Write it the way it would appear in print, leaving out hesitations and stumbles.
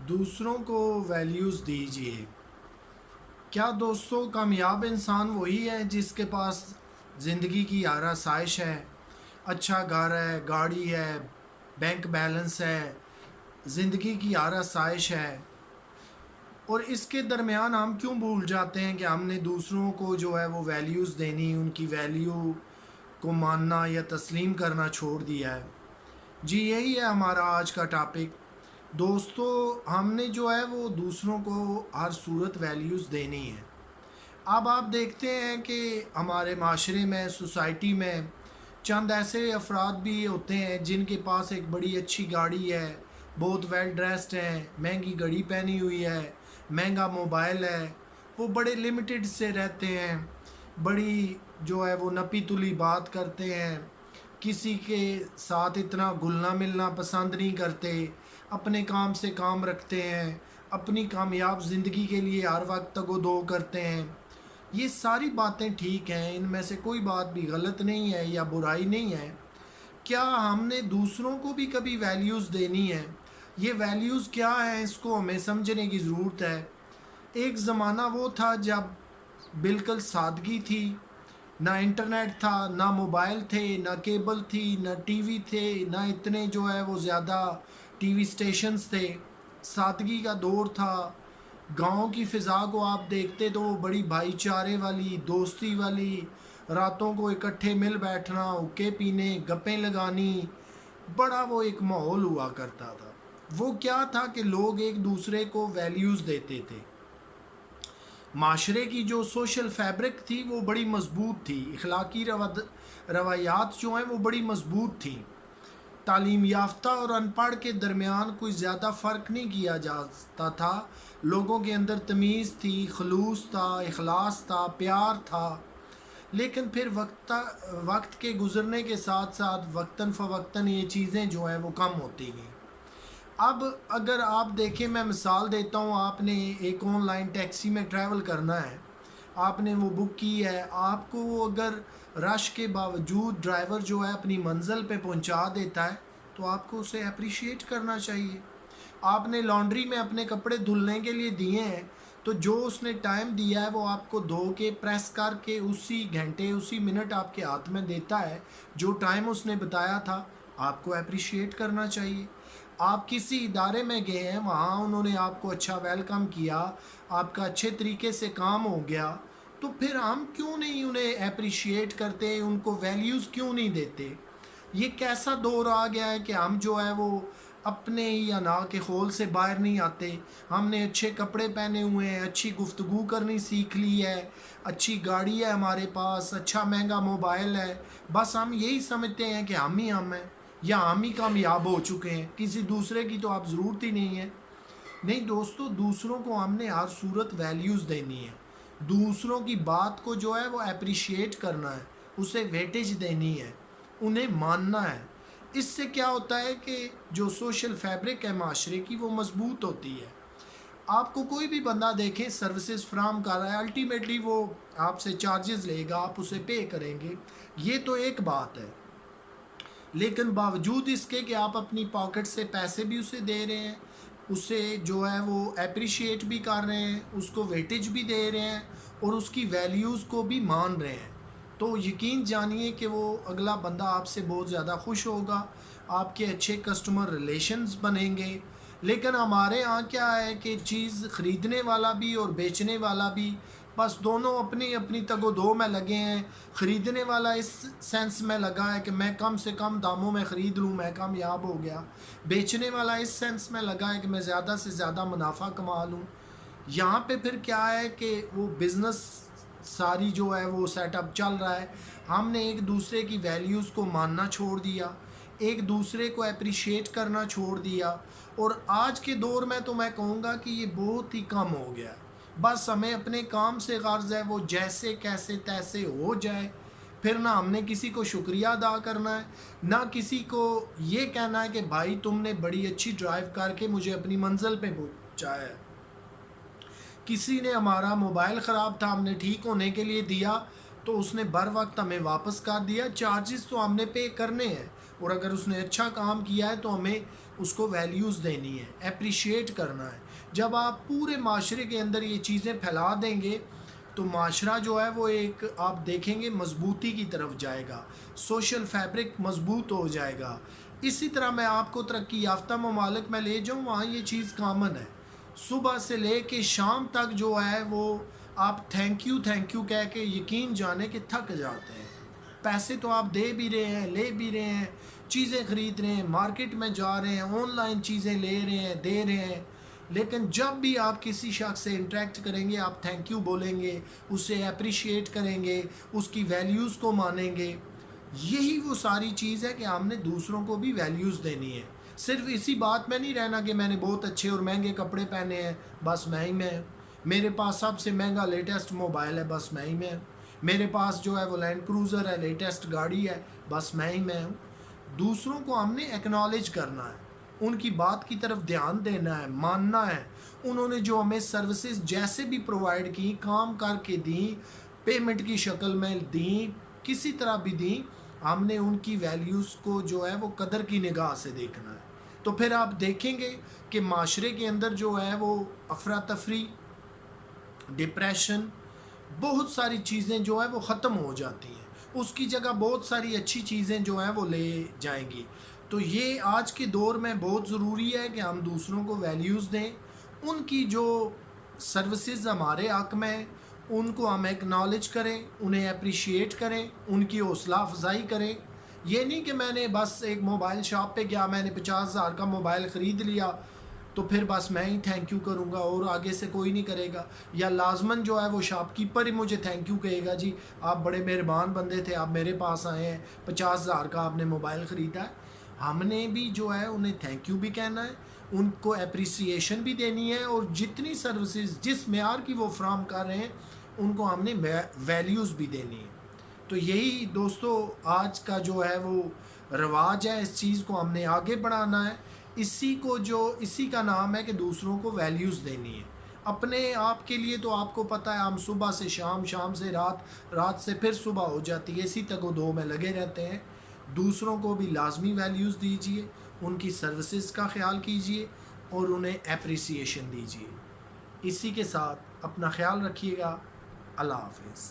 दूसरों को वैल्यूज़ दीजिए। क्या दोस्तों, कामयाब इंसान वही है जिसके पास ज़िंदगी की आसाइश है, अच्छा घर है, गाड़ी है, बैंक बैलेंस है, ज़िंदगी की आसाइश है, और इसके दरमियान हम क्यों भूल जाते हैं कि हमने दूसरों को जो है वो वैल्यूज़ देनी, उनकी वैल्यू को मानना या तस्लीम करना छोड़ दिया है। जी, यही है हमारा आज का टॉपिक। दोस्तों, हमने जो है वो दूसरों को हर सूरत वैल्यूज़ देनी है। अब आप देखते हैं कि हमारे माशरे में, सोसाइटी में चंद ऐसे अफराद भी होते हैं जिनके पास एक बड़ी अच्छी गाड़ी है, बहुत वेल ड्रेस्ड हैं, महंगी घड़ी पहनी हुई है, महंगा मोबाइल है। वो बड़े लिमिटेड से रहते हैं, बड़ी जो है वो नपी तुली बात करते हैं, किसी के साथ इतना घुलना मिलना पसंद नहीं करते, अपने काम से काम रखते हैं, अपनी कामयाब ज़िंदगी के लिए हर वक्त तगो-दो करते हैं। ये सारी बातें ठीक हैं, इनमें से कोई बात भी गलत नहीं है या बुराई नहीं है। क्या हमने दूसरों को भी कभी वैल्यूज़ देनी है? ये वैल्यूज़ क्या हैं, इसको हमें समझने की ज़रूरत है। एक ज़माना वो था जब बिल्कुल सादगी थी, ना इंटरनेट था, ना मोबाइल थे, ना केबल थी, ना टीवी थे, ना इतने जो है वो ज़्यादा टीवी स्टेशंस थे। सादगी का दौर था। गाँव की फ़िज़ा को आप देखते तो वो बड़ी भाईचारे वाली, दोस्ती वाली, रातों को इकट्ठे मिल बैठना, हुक्के पीने, गप्पें लगानी, बड़ा वो एक माहौल हुआ करता था। वो क्या था कि लोग एक दूसरे को वैल्यूज़ देते थे। माशरे की जो सोशल फैब्रिक थी वो बड़ी मज़बूत थी, इखलाकी रवायात जो हैं वो बड़ी मज़बूत थी। तालीम याफ्ता और अनपढ़ के दरमियान कोई ज़्यादा फ़र्क नहीं किया जाता था। लोगों के अंदर तमीज़ थी, खलूस था, इखलास था, प्यार था। लेकिन फिर वक्त के गुज़रने के साथ साथ वक्तन फ़वक्तन ये चीज़ें जो हैं वो कम होती गईं। अब अगर आप देखें, मैं मिसाल देता हूँ, आपने एक ऑनलाइन टैक्सी में ट्रैवल करना है, आपने वो बुक की है, आपको वो अगर रश के बावजूद ड्राइवर जो है अपनी मंजिल पे पहुंचा देता है तो आपको उसे अप्रिशिएट करना चाहिए। आपने लॉन्ड्री में अपने कपड़े धुलने के लिए दिए हैं, तो जो उसने टाइम दिया है वो आपको धो के प्रेस करके उसी घंटे उसी मिनट आपके हाथ में देता है। जो टाइम उसने बताया था आपको अप्रिशिएट करना चाहिए। आप किसी इदारे में गए हैं, वहाँ उन्होंने आपको अच्छा वेलकम किया, आपका अच्छे तरीके से काम हो गया, तो फिर हम क्यों नहीं उन्हें अप्रिशिएट करते, उनको वैल्यूज़ क्यों नहीं देते? ये कैसा दौर आ गया है कि हम जो है वो अपने ही अना के खोल से बाहर नहीं आते। हमने अच्छे कपड़े पहने हुए हैं, अच्छी गुफ्तगू करनी सीख ली है, अच्छी गाड़ी है हमारे पास, अच्छा महंगा मोबाइल है, बस हम यही समझते हैं कि हम हैं या हम ही कामयाब हो चुके हैं, किसी दूसरे की तो आप ज़रूरत ही नहीं है। नहीं दोस्तों, दूसरों को हमने हर सूरत वैल्यूज़ देनी है, दूसरों की बात को जो है वो अप्रिशिएट करना है, उसे वेटेज देनी है, उन्हें मानना है। इससे क्या होता है कि जो सोशल फैब्रिक है माशरे की वो मजबूत होती है। आपको कोई भी बंदा देखे सर्विसेज फ्राहम कर रहा है, अल्टीमेटली वो आपसे चार्जेस लेगा, आप उसे पे करेंगे, ये तो एक बात है। लेकिन बावजूद इसके कि आप अपनी पॉकेट से पैसे भी उसे दे रहे हैं, उसे जो है वो अप्रिशिएट भी कर रहे हैं, उसको वेटेज भी दे रहे हैं और उसकी वैल्यूज़ को भी मान रहे हैं, तो यकीन जानिए कि वो अगला बंदा आपसे बहुत ज़्यादा खुश होगा, आपके अच्छे कस्टमर रिलेशंस बनेंगे। लेकिन हमारे यहाँ क्या है कि चीज़ ख़रीदने वाला भी और बेचने वाला भी बस दोनों अपनी अपनी तगो-दो में लगे हैं। ख़रीदने वाला इस सेंस में लगा है कि मैं कम से कम दामों में ख़रीद लूँ, मैं कामयाब हो गया। बेचने वाला इस सेंस में लगा है कि मैं ज़्यादा से ज़्यादा मुनाफा कमा लूँ। यहाँ पे फिर क्या है कि वो बिज़नेस सारी जो है वो सेटअप चल रहा है। हमने एक दूसरे की वैल्यूज़ को मानना छोड़ दिया, एक दूसरे को एप्रिशिएट करना छोड़ दिया, और आज के दौर में तो मैं कहूँगा कि ये बहुत ही कम हो गया है। बस हमें अपने काम से गर्ज़ है वो जैसे कैसे तैसे हो जाए, फिर ना हमने किसी को शुक्रिया अदा करना है, ना किसी को ये कहना है कि भाई तुमने बड़ी अच्छी ड्राइव करके मुझे अपनी मंजिल पे पहुँचाया है। किसी ने हमारा मोबाइल ख़राब था, हमने ठीक होने के लिए दिया, तो उसने बर वक्त हमें वापस कर दिया, चार्जेस तो हमने पे करने हैं, اور اگر اس نے اچھا کام کیا ہے تو ہمیں اس کو ویلیوز دینی ہے، اپریشیٹ کرنا ہے۔ جب آپ پورے معاشرے کے اندر یہ چیزیں پھیلا دیں گے تو معاشرہ جو ہے وہ ایک آپ دیکھیں گے مضبوطی کی طرف جائے گا، سوشل فیبرک مضبوط ہو جائے گا۔ اسی طرح میں آپ کو ترقی یافتہ ممالک میں لے جاؤں، وہاں یہ چیز کامن ہے، صبح سے لے کے شام تک جو ہے وہ آپ تھینک یو کہہ کے یقین جانے کہ تھک جاتے ہیں۔ پیسے تو آپ دے بھی رہے ہیں، لے بھی رہے ہیں، چیزیں خرید رہے ہیں، مارکیٹ میں جا رہے ہیں، آن لائن چیزیں لے رہے ہیں، دے رہے ہیں، لیکن جب بھی آپ کسی شخص سے انٹریکٹ کریں گے آپ تھینک یو بولیں گے، اسے اپریشیٹ کریں گے، اس کی ویلیوز کو مانیں گے۔ یہی وہ ساری چیز ہے کہ ہم نے دوسروں کو بھی ویلیوز دینی ہے۔ صرف اسی بات میں نہیں رہنا کہ میں نے بہت اچھے اور مہنگے کپڑے پہنے ہیں بس میں ہی میں ہوں، میرے پاس سب سے مہنگا لیٹسٹ موبائل ہے بس میں ہی میں ہوں، میرے پاس جو ہے وہ لینڈ کروزر ہے، لیٹسٹ گاڑی ہے، بس میں ہی میں ہوں۔ دوسروں کو ہم نے ایکنالج کرنا ہے، ان کی بات کی طرف دھیان دینا ہے، ماننا ہے۔ انہوں نے جو ہمیں سروسز جیسے بھی پرووائڈ کی، کام کر کے دیں، پیمنٹ کی شکل میں دیں، کسی طرح بھی دیں، ہم نے ان کی ویلیوز کو جو ہے وہ قدر کی نگاہ سے دیکھنا ہے۔ تو پھر آپ دیکھیں گے کہ معاشرے کے اندر جو ہے وہ افراتفری، ڈپریشن، بہت ساری چیزیں جو ہیں وہ ختم ہو جاتی ہیں، اس کی جگہ بہت ساری اچھی چیزیں جو ہیں وہ لے جائیں گی۔ تو یہ آج کے دور میں بہت ضروری ہے کہ ہم دوسروں کو ویلیوز دیں، ان کی جو سروسز ہمارے حق میں ان کو ہم ایکنالج کریں، انہیں اپریشیٹ کریں، ان کی حوصلہ افزائی کریں۔ یہ نہیں کہ میں نے بس ایک موبائل شاپ پہ گیا، میں نے 50,000 کا موبائل خرید لیا تو پھر بس میں ہی تھینک یو کروں گا اور آگے سے کوئی نہیں کرے گا، یا لازماً جو ہے وہ شاپ کیپر ہی مجھے تھینک یو کہے گا، جی آپ بڑے مہربان بندے تھے، آپ میرے پاس آئے ہیں، 50,000 کا آپ نے موبائل خریدا ہے۔ ہم نے بھی جو ہے انہیں تھینک یو بھی کہنا ہے، ان کو اپریسیشن بھی دینی ہے، اور جتنی سروسز جس معیار کی وہ فراہم کر رہے ہیں ان کو ہم نے ویلیوز بھی دینی ہے۔ تو یہی دوستو آج کا جو ہے وہ رواج ہے، اس چیز کو ہم نے آگے بڑھانا ہے، اسی کا نام ہے کہ دوسروں کو ویلیوز دینی ہے۔ اپنے آپ کے لیے تو آپ کو پتہ ہے ہم صبح سے شام، شام سے رات، رات سے پھر صبح ہو جاتی ہے، اسی تک و دو میں لگے رہتے ہیں۔ دوسروں کو بھی لازمی ویلیوز دیجیے، ان کی سروسز کا خیال کیجیے اور انہیں اپریسیشن دیجیے۔ اسی کے ساتھ اپنا خیال رکھیے گا۔ اللہ حافظ۔